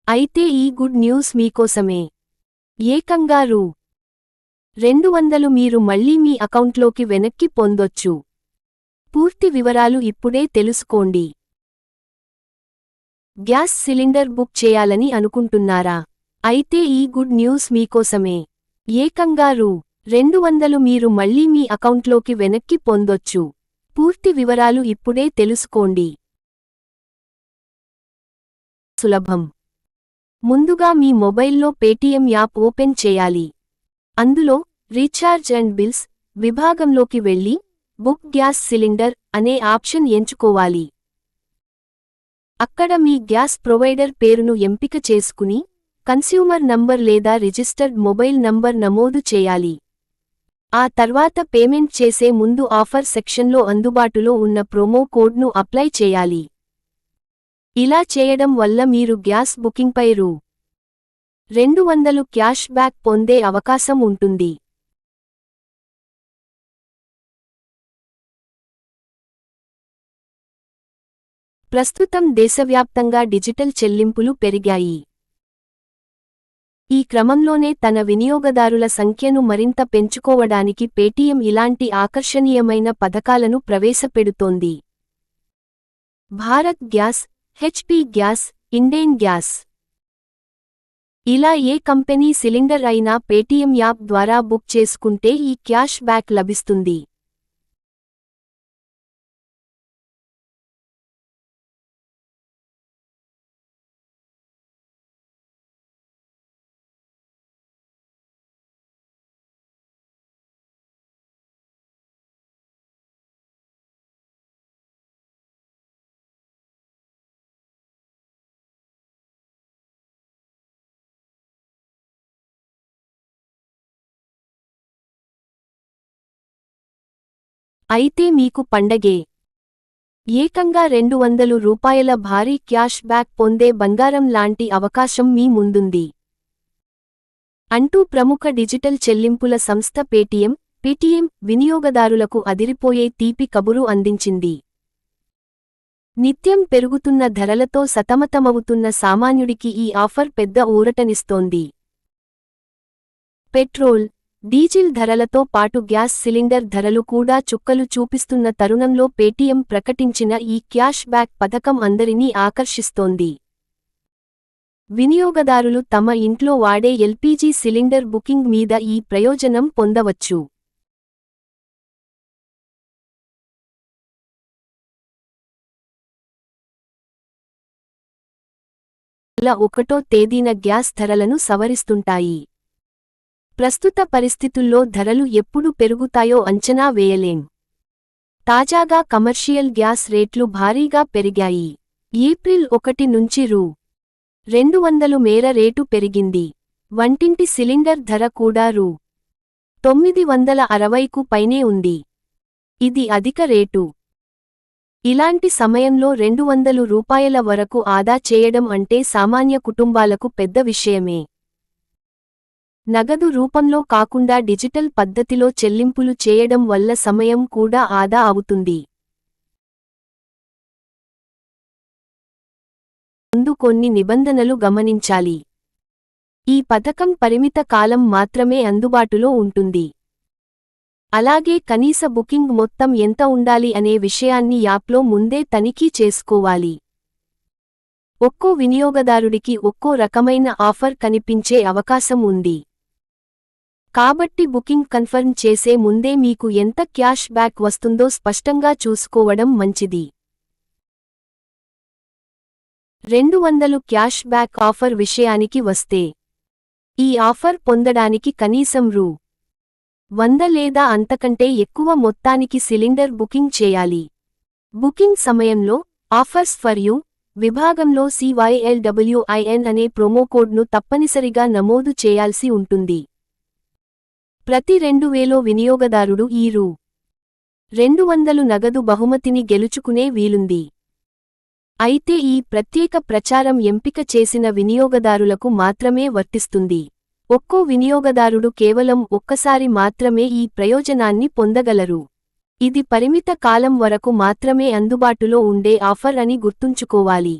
అయితే ఈ good news మీకోసమే. ఏకంగా రూ. 200 మీరు మళ్లీ మీ అకౌంట్లోకి వెనక్కి పొందొచ్చు. పూర్తి వివరాలు ఇప్పుడే తెలుసుకోండి. గ్యాస్ సిలిండర్ బుక్ చేయాలని అనుకుంటున్నారా? అయితే ఈ గుడ్ న్యూస్ మీకోసమే. ఏకంగా రూ. 200 మీరు మళ్లీ మీ అకౌంట్లోకి వెనక్కి పొందొచ్చు. పూర్తి వివరాలు ఇప్పుడే తెలుసుకోండి. సులభం. ముందుగా మీ మొబైల్లో పేటీఎం యాప్ ఓపెన్ చేయాలి. అందులో రీఛార్జ్ అండ్ బిల్స్ విభాగంలోకి వెళ్లి బుక్ గ్యాస్ సిలిండర్ అనే ఆప్షన్ ఎంచుకోవాలి. అక్కడ మీ గ్యాస్ ప్రొవైడర్ పేరును ఎంపిక చేసుకుని కన్స్యూమర్ నంబర్ లేదా రిజిస్టర్డ్ మొబైల్ నంబర్ నమోదు చేయాలి. ఆ తర్వాత పేమెంట్ చేసే ముందు ఆఫర్ సెక్షన్లో అందుబాటులో ఉన్న ప్రోమో కోడ్ను అప్లై చేయాలి. ఇలా చేయడం వల్ల మీరు గ్యాస్ బుకింగ్పై రూ. 200 క్యాష్ బ్యాక్ పొందే అవకాశం ఉంటుంది. ప్రస్తుతం దేశవ్యాప్తంగా డిజిటల్ చెల్లింపులు పెరిగాయి. ఈ క్రమంలోనే తన వినియోగదారుల సంఖ్యను మరింత పెంచుకోవడానికి పేటీఎం ఇలాంటి ఆకర్షణీయమైన పథకాలను ప్రవేశపెడుతోంది. Bharat gas, HP gas, Indane gas. ఇలా ఏ కంపెనీ సిలిండర్ అయినా పేటీఎం యాప్ ద్వారా బుక్ చేసుకుంటే ఈ క్యాష్ బ్యాక్ లభిస్తుంది. అయితే మీకు పండగే. ఏకంగా రూ. 200 భారీ క్యాష్ బ్యాక్ పొందే బంగారం లాంటి అవకాశం మీ ముందుంది అంటూ ప్రముఖ డిజిటల్ చెల్లింపుల సంస్థ పేటీఎం వినియోగదారులకు అదిరిపోయే తీపి కబురు అందించింది. నిత్యం పెరుగుతున్న ధరలతో సతమతమవుతున్న సామాన్యుడికి ఈ ఆఫర్ పెద్ద ఊరటనిస్తోంది. పెట్రోల్, డీజిల్ ధరలతో పాటు గ్యాస్ సిలిండర్ ధరలు కూడా చుక్కలు చూపిస్తున్న తరుణంలో పేటీఎం ప్రకటించిన ఈ క్యాష్ బ్యాక్ పథకం అందరినీ ఆకర్షిస్తోంది. వినియోగదారులు తమ ఇంట్లో వాడే ఎల్పీజీ సిలిండర్ బుకింగ్ మీద ఈ ప్రయోజనం పొందవచ్చు. నెల 1వ తేదీన గ్యాస్ ధరలను సవరిస్తుంటాయి. ప్రస్తుత పరిస్థితుల్లో ధరలు ఎప్పుడు పెరుగుతాయో అంచనా వేయలేం. తాజాగా కమర్షియల్ గ్యాస్ రేట్లు భారీగా పెరిగాయి. ఏప్రిల్ 1 నుంచి రూ. 200 మేర రేటు పెరిగింది. వంటింటి సిలిండర్ ధర కూడా రూ. 960కు పైనే ఉంది. ఇది అధిక రేటు. ఇలాంటి సమయంలో రూ. 200 వరకు ఆదా చేయడం అంటే సామాన్య కుటుంబాలకు పెద్ద విషయమే. నగదు రూపంలో కాకుండా డిజిటల్ పద్ధతిలో చెల్లింపులు చేయడం వల్ల సమయం కూడా ఆదా అవుతుంది. ముందు కొన్ని నిబంధనలు గమనించాలి. ఈ పథకం పరిమిత కాలం మాత్రమే అందుబాటులో ఉంటుంది. అలాగే కనీస బుకింగ్ మొత్తం ఎంత ఉండాలి అనే విషయాన్ని యాప్లో ముందే తనిఖీ చేసుకోవాలి. ఒక్కో వినియోగదారుడికి ఒక్కో రకమైన ఆఫర్ కనిపించే అవకాశం ఉంది. కాబట్టి బుకింగ్ కన్ఫర్మ్ చేసే ముందే మీకు ఎంత క్యాష్ బ్యాక్ వస్తుందో స్పష్టంగా చూసుకోవడం మంచిది. 200 క్యాష్ బ్యాక్ ఆఫర్ విషయానికి వస్తే, ఈ ఆఫర్ పొందడానికి కనీసం రూ. 100 లేదా అంతకంటే ఎక్కువ మొత్తానికి సిలిండర్ బుకింగ్ చేయాలి. బుకింగ్ సమయంలో ఆఫర్స్ ఫర్ యూ విభాగంలో CYLWIN అనే ప్రోమోకోడ్ను తప్పనిసరిగా నమోదు చేయాల్సి ఉంటుంది. ప్రతి 2000 వినియోగదారుడు ఈ రూ. 200 నగదు బహుమతిని గెలుచుకునే వీలుంది. అయితే ఈ ప్రత్యేక ప్రచారం ఎంపిక చేసిన వినియోగదారులకు మాత్రమే వర్తిస్తుంది. ఒక్కో వినియోగదారుడు కేవలం ఒక్కసారి మాత్రమే ఈ ప్రయోజనాన్ని పొందగలరు. ఇది పరిమిత కాలం వరకు మాత్రమే అందుబాటులో ఉండే ఆఫర్ అని గుర్తుంచుకోవాలి.